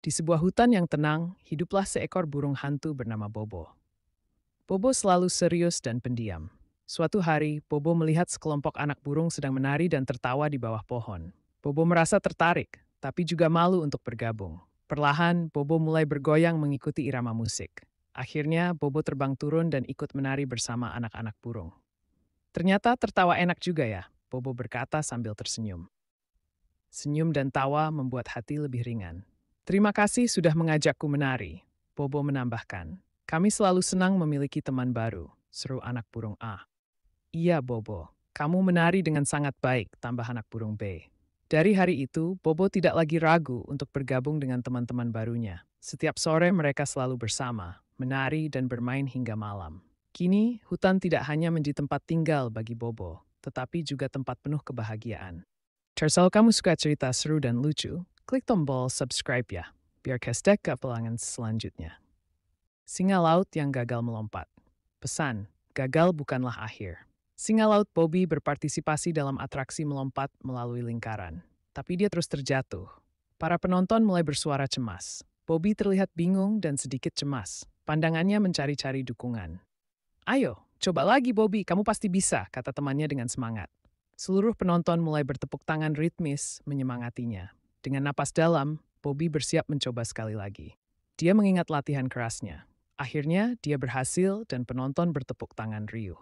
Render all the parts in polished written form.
Di sebuah hutan yang tenang, hiduplah seekor burung hantu bernama Bobo. Bobo selalu serius dan pendiam. Suatu hari, Bobo melihat sekelompok anak burung sedang menari dan tertawa di bawah pohon. Bobo merasa tertarik, tapi juga malu untuk bergabung. Perlahan, Bobo mulai bergoyang mengikuti irama musik. Akhirnya, Bobo terbang turun dan ikut menari bersama anak-anak burung. Ternyata tertawa enak juga ya, Bobo berkata sambil tersenyum. Senyum dan tawa membuat hati lebih ringan. Terima kasih sudah mengajakku menari, Bobo menambahkan. Kami selalu senang memiliki teman baru, seru anak burung A. Iya, Bobo. Kamu menari dengan sangat baik, tambah anak burung B. Dari hari itu, Bobo tidak lagi ragu untuk bergabung dengan teman-teman barunya. Setiap sore mereka selalu bersama, menari dan bermain hingga malam. Kini, hutan tidak hanya menjadi tempat tinggal bagi Bobo, tetapi juga tempat penuh kebahagiaan. Kalau kamu suka cerita seru dan lucu, klik tombol subscribe ya, biar kestek ke pelangan selanjutnya. Singa laut yang gagal melompat. Pesan, gagal bukanlah akhir. Singa laut Bobby berpartisipasi dalam atraksi melompat melalui lingkaran. Tapi dia terus terjatuh. Para penonton mulai bersuara cemas. Bobby terlihat bingung dan sedikit cemas. Pandangannya mencari-cari dukungan. Ayo, coba lagi Bobby, kamu pasti bisa, kata temannya dengan semangat. Seluruh penonton mulai bertepuk tangan ritmis menyemangatinya. Dengan napas dalam, Bobby bersiap mencoba sekali lagi. Dia mengingat latihan kerasnya. Akhirnya, dia berhasil dan penonton bertepuk tangan riuh.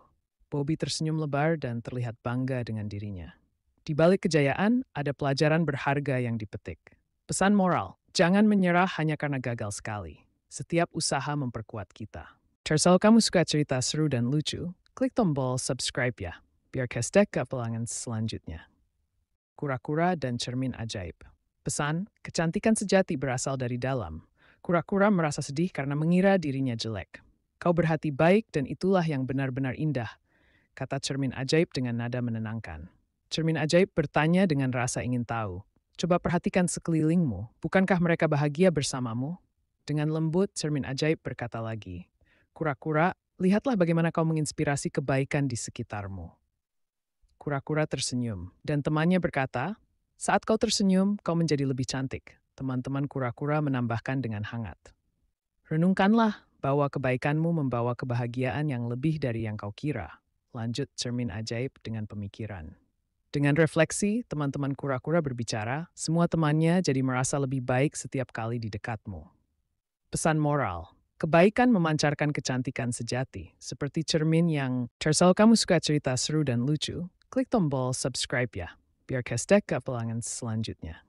Bobby tersenyum lebar dan terlihat bangga dengan dirinya. Di balik kejayaan, ada pelajaran berharga yang dipetik. Pesan moral, jangan menyerah hanya karena gagal sekali. Setiap usaha memperkuat kita. Kalau kamu suka cerita seru dan lucu, klik tombol subscribe ya, biar kestek ke pelangan selanjutnya. Kura-kura dan cermin ajaib. Pesan, kecantikan sejati berasal dari dalam. Kura-kura merasa sedih karena mengira dirinya jelek. Kau berhati baik dan itulah yang benar-benar indah, kata cermin ajaib dengan nada menenangkan. Cermin ajaib bertanya dengan rasa ingin tahu. Coba perhatikan sekelilingmu, bukankah mereka bahagia bersamamu? Dengan lembut, cermin ajaib berkata lagi, Kura-kura, lihatlah bagaimana kau menginspirasi kebaikan di sekitarmu. Kura-kura tersenyum, dan temannya berkata, saat kau tersenyum, kau menjadi lebih cantik. Teman-teman kura-kura menambahkan dengan hangat. Renungkanlah bahwa kebaikanmu membawa kebahagiaan yang lebih dari yang kau kira. Lanjut cermin ajaib dengan pemikiran. Dengan refleksi, teman-teman kura-kura berbicara, semua temannya jadi merasa lebih baik setiap kali di dekatmu. Pesan moral, kebaikan memancarkan kecantikan sejati, seperti cermin yang kalau kamu suka cerita seru dan lucu, klik tombol subscribe ya, biar kestek ke pelangan selanjutnya.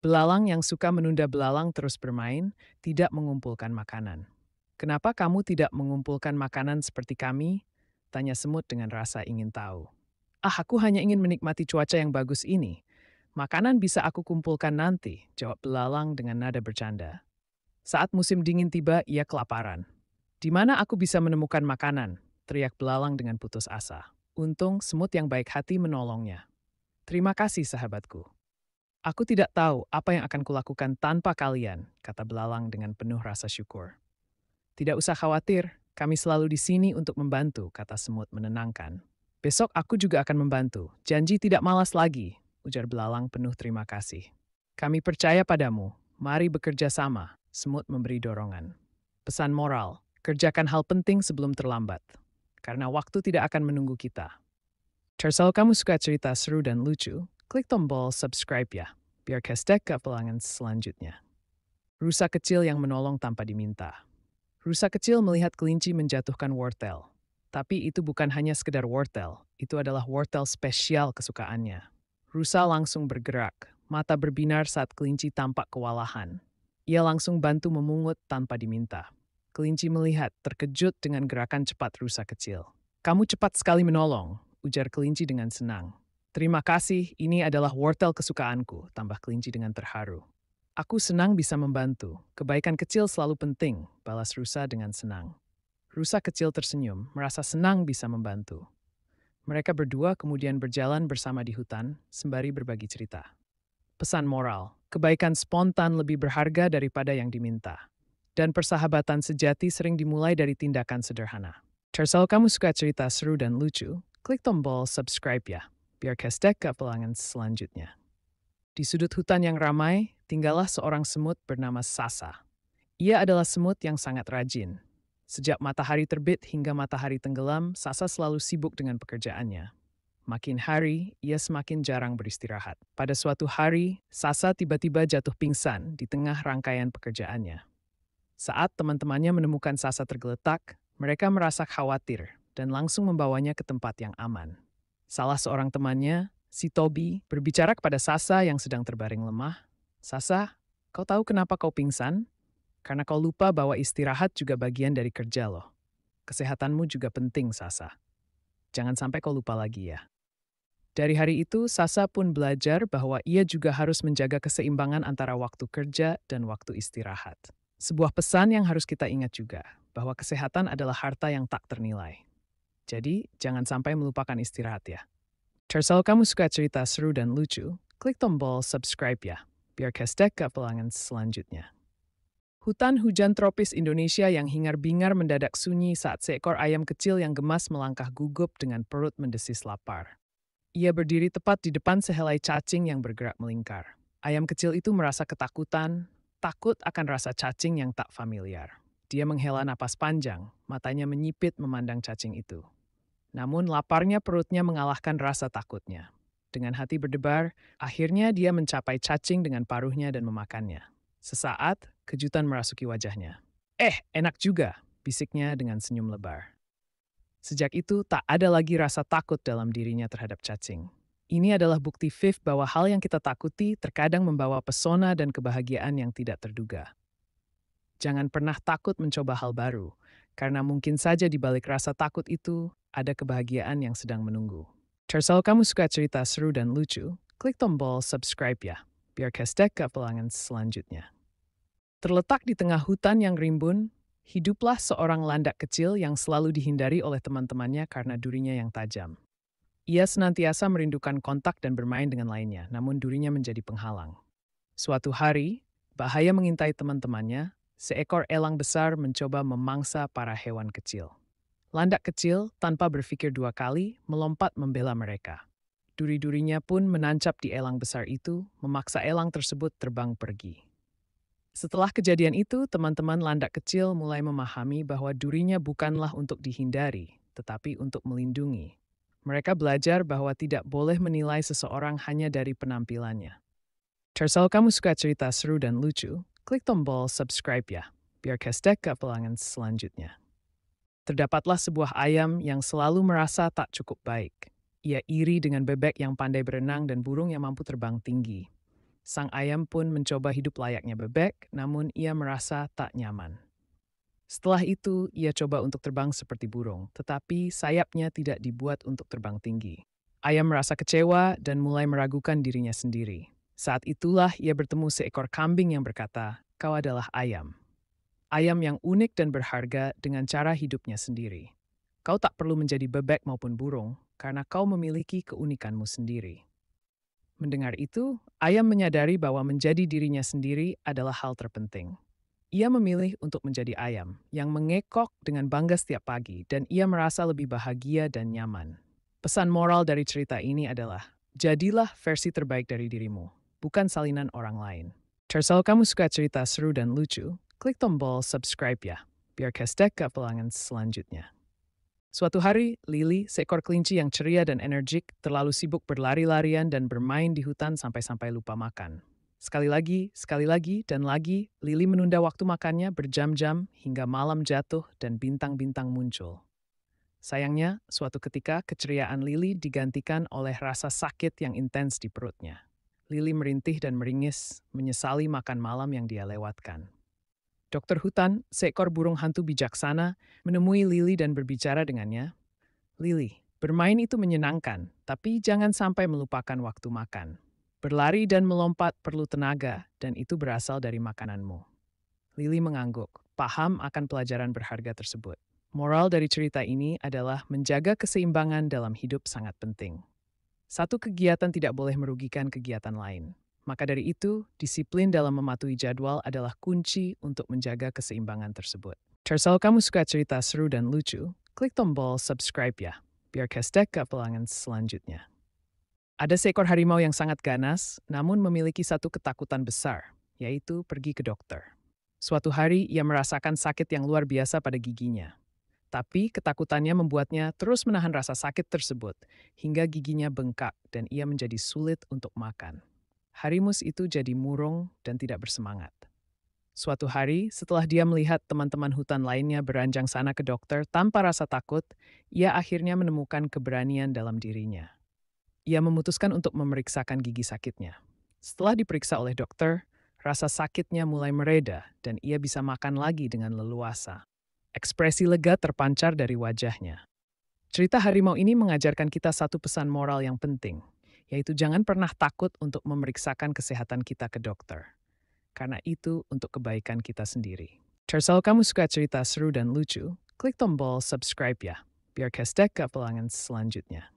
Belalang yang suka menunda belalang terus bermain, tidak mengumpulkan makanan. Kenapa kamu tidak mengumpulkan makanan seperti kami? Tanya semut dengan rasa ingin tahu. Aku hanya ingin menikmati cuaca yang bagus ini. Makanan bisa aku kumpulkan nanti, jawab belalang dengan nada bercanda. Saat musim dingin tiba, ia kelaparan. Di mana aku bisa menemukan makanan? Teriak belalang dengan putus asa. Untung semut yang baik hati menolongnya. Terima kasih sahabatku. Aku tidak tahu apa yang akan kulakukan tanpa kalian, kata belalang dengan penuh rasa syukur. Tidak usah khawatir, kami selalu di sini untuk membantu, kata semut menenangkan. Besok aku juga akan membantu, janji tidak malas lagi, ujar belalang penuh terima kasih. Kami percaya padamu, mari bekerja sama, semut memberi dorongan. Pesan moral, kerjakan hal penting sebelum terlambat, karena waktu tidak akan menunggu kita. Kalau kamu suka cerita seru dan lucu, klik tombol subscribe ya, biar kestek ke pelangan selanjutnya. Rusa kecil yang menolong tanpa diminta. Rusa kecil melihat kelinci menjatuhkan wortel. Tapi itu bukan hanya sekedar wortel, itu adalah wortel spesial kesukaannya. Rusa langsung bergerak, mata berbinar saat kelinci tampak kewalahan. Ia langsung bantu memungut tanpa diminta. Kelinci melihat, terkejut dengan gerakan cepat rusa kecil. Kamu cepat sekali menolong, ujar kelinci dengan senang. Terima kasih, ini adalah wortel kesukaanku, tambah kelinci dengan terharu. Aku senang bisa membantu. Kebaikan kecil selalu penting, balas rusa dengan senang. Rusa kecil tersenyum, merasa senang bisa membantu. Mereka berdua kemudian berjalan bersama di hutan, sembari berbagi cerita. Pesan moral, kebaikan spontan lebih berharga daripada yang diminta. Dan persahabatan sejati sering dimulai dari tindakan sederhana. Kalau kamu suka cerita seru dan lucu, klik tombol subscribe ya, biar kestek ke pelangan selanjutnya. Di sudut hutan yang ramai, tinggallah seorang semut bernama Sasa. Ia adalah semut yang sangat rajin. Sejak matahari terbit hingga matahari tenggelam, Sasa selalu sibuk dengan pekerjaannya. Makin hari, ia semakin jarang beristirahat. Pada suatu hari, Sasa tiba-tiba jatuh pingsan di tengah rangkaian pekerjaannya. Saat teman-temannya menemukan Sasa tergeletak, mereka merasa khawatir dan langsung membawanya ke tempat yang aman. Salah seorang temannya, si Toby, berbicara kepada Sasa yang sedang terbaring lemah. "Sasa, kau tahu kenapa kau pingsan? Karena kau lupa bahwa istirahat juga bagian dari kerja loh. Kesehatanmu juga penting, Sasa. Jangan sampai kau lupa lagi ya." Dari hari itu, Sasa pun belajar bahwa ia juga harus menjaga keseimbangan antara waktu kerja dan waktu istirahat. Sebuah pesan yang harus kita ingat juga, bahwa kesehatan adalah harta yang tak ternilai. Jadi, jangan sampai melupakan istirahat ya. Kalau kamu suka cerita seru dan lucu, klik tombol subscribe ya, biar kestek ke pelangan selanjutnya. Hutan hujan tropis Indonesia yang hingar-bingar mendadak sunyi saat seekor ayam kecil yang gemas melangkah gugup dengan perut mendesis lapar. Ia berdiri tepat di depan sehelai cacing yang bergerak melingkar. Ayam kecil itu merasa ketakutan, takut akan rasa cacing yang tak familiar. Dia menghela napas panjang, matanya menyipit memandang cacing itu. Namun laparnya perutnya mengalahkan rasa takutnya. Dengan hati berdebar, akhirnya dia mencapai cacing dengan paruhnya dan memakannya. Sesaat, kejutan merasuki wajahnya. Enak juga, bisiknya dengan senyum lebar. Sejak itu, tak ada lagi rasa takut dalam dirinya terhadap cacing. Ini adalah bukti Viv bahwa hal yang kita takuti terkadang membawa pesona dan kebahagiaan yang tidak terduga. Jangan pernah takut mencoba hal baru, karena mungkin saja di balik rasa takut itu ada kebahagiaan yang sedang menunggu. Kalau kamu suka cerita seru dan lucu, klik tombol subscribe ya, biar kestek ke pelangan selanjutnya. Terletak di tengah hutan yang rimbun, hiduplah seorang landak kecil yang selalu dihindari oleh teman-temannya karena durinya yang tajam. Ia senantiasa merindukan kontak dan bermain dengan lainnya, namun durinya menjadi penghalang. Suatu hari, bahaya mengintai teman-temannya, seekor elang besar mencoba memangsa para hewan kecil. Landak kecil, tanpa berpikir dua kali, melompat membela mereka. Duri-durinya pun menancap di elang besar itu, memaksa elang tersebut terbang pergi. Setelah kejadian itu, teman-teman landak kecil mulai memahami bahwa durinya bukanlah untuk dihindari, tetapi untuk melindungi. Mereka belajar bahwa tidak boleh menilai seseorang hanya dari penampilannya. Kalau kamu suka cerita seru dan lucu, klik tombol subscribe ya, biar kestek ke pelangan selanjutnya. Terdapatlah sebuah ayam yang selalu merasa tak cukup baik. Ia iri dengan bebek yang pandai berenang dan burung yang mampu terbang tinggi. Sang ayam pun mencoba hidup layaknya bebek, namun ia merasa tak nyaman. Setelah itu, ia coba untuk terbang seperti burung, tetapi sayapnya tidak dibuat untuk terbang tinggi. Ayam merasa kecewa dan mulai meragukan dirinya sendiri. Saat itulah ia bertemu seekor kambing yang berkata, "Kau adalah ayam. Ayam yang unik dan berharga dengan cara hidupnya sendiri. Kau tak perlu menjadi bebek maupun burung, karena kau memiliki keunikanmu sendiri." Mendengar itu, ayam menyadari bahwa menjadi dirinya sendiri adalah hal terpenting. Ia memilih untuk menjadi ayam yang mengekok dengan bangga setiap pagi dan ia merasa lebih bahagia dan nyaman. Pesan moral dari cerita ini adalah, jadilah versi terbaik dari dirimu, bukan salinan orang lain. Kalau kamu suka cerita seru dan lucu, klik tombol subscribe ya, biar kestek ke pelangan selanjutnya. Suatu hari, Lily, seekor kelinci yang ceria dan energik, terlalu sibuk berlari-larian dan bermain di hutan sampai-sampai lupa makan. Sekali lagi, dan lagi, Lily menunda waktu makannya berjam-jam hingga malam jatuh dan bintang-bintang muncul. Sayangnya, suatu ketika keceriaan Lily digantikan oleh rasa sakit yang intens di perutnya. Lily merintih dan meringis, menyesali makan malam yang dia lewatkan. Dokter hutan, seekor burung hantu bijaksana, menemui Lily dan berbicara dengannya. "Lily, bermain itu menyenangkan, tapi jangan sampai melupakan waktu makan. Berlari dan melompat perlu tenaga, dan itu berasal dari makananmu." Lily mengangguk, paham akan pelajaran berharga tersebut. Moral dari cerita ini adalah menjaga keseimbangan dalam hidup sangat penting. Satu kegiatan tidak boleh merugikan kegiatan lain. Maka dari itu, disiplin dalam mematuhi jadwal adalah kunci untuk menjaga keseimbangan tersebut. Kalau kamu suka cerita seru dan lucu, klik tombol subscribe ya, biar kestek ke pelangan selanjutnya. Ada seekor harimau yang sangat ganas, namun memiliki satu ketakutan besar, yaitu pergi ke dokter. Suatu hari, ia merasakan sakit yang luar biasa pada giginya. Tapi ketakutannya membuatnya terus menahan rasa sakit tersebut, hingga giginya bengkak dan ia menjadi sulit untuk makan. Harimus itu jadi murung dan tidak bersemangat. Suatu hari, setelah dia melihat teman-teman hutan lainnya beranjang sana ke dokter tanpa rasa takut, ia akhirnya menemukan keberanian dalam dirinya. Ia memutuskan untuk memeriksakan gigi sakitnya. Setelah diperiksa oleh dokter, rasa sakitnya mulai mereda dan ia bisa makan lagi dengan leluasa. Ekspresi lega terpancar dari wajahnya. Cerita harimau ini mengajarkan kita satu pesan moral yang penting, yaitu jangan pernah takut untuk memeriksakan kesehatan kita ke dokter. Karena itu untuk kebaikan kita sendiri. Kalau kamu suka cerita seru dan lucu, klik tombol subscribe ya, biar kestek ke pelangan selanjutnya.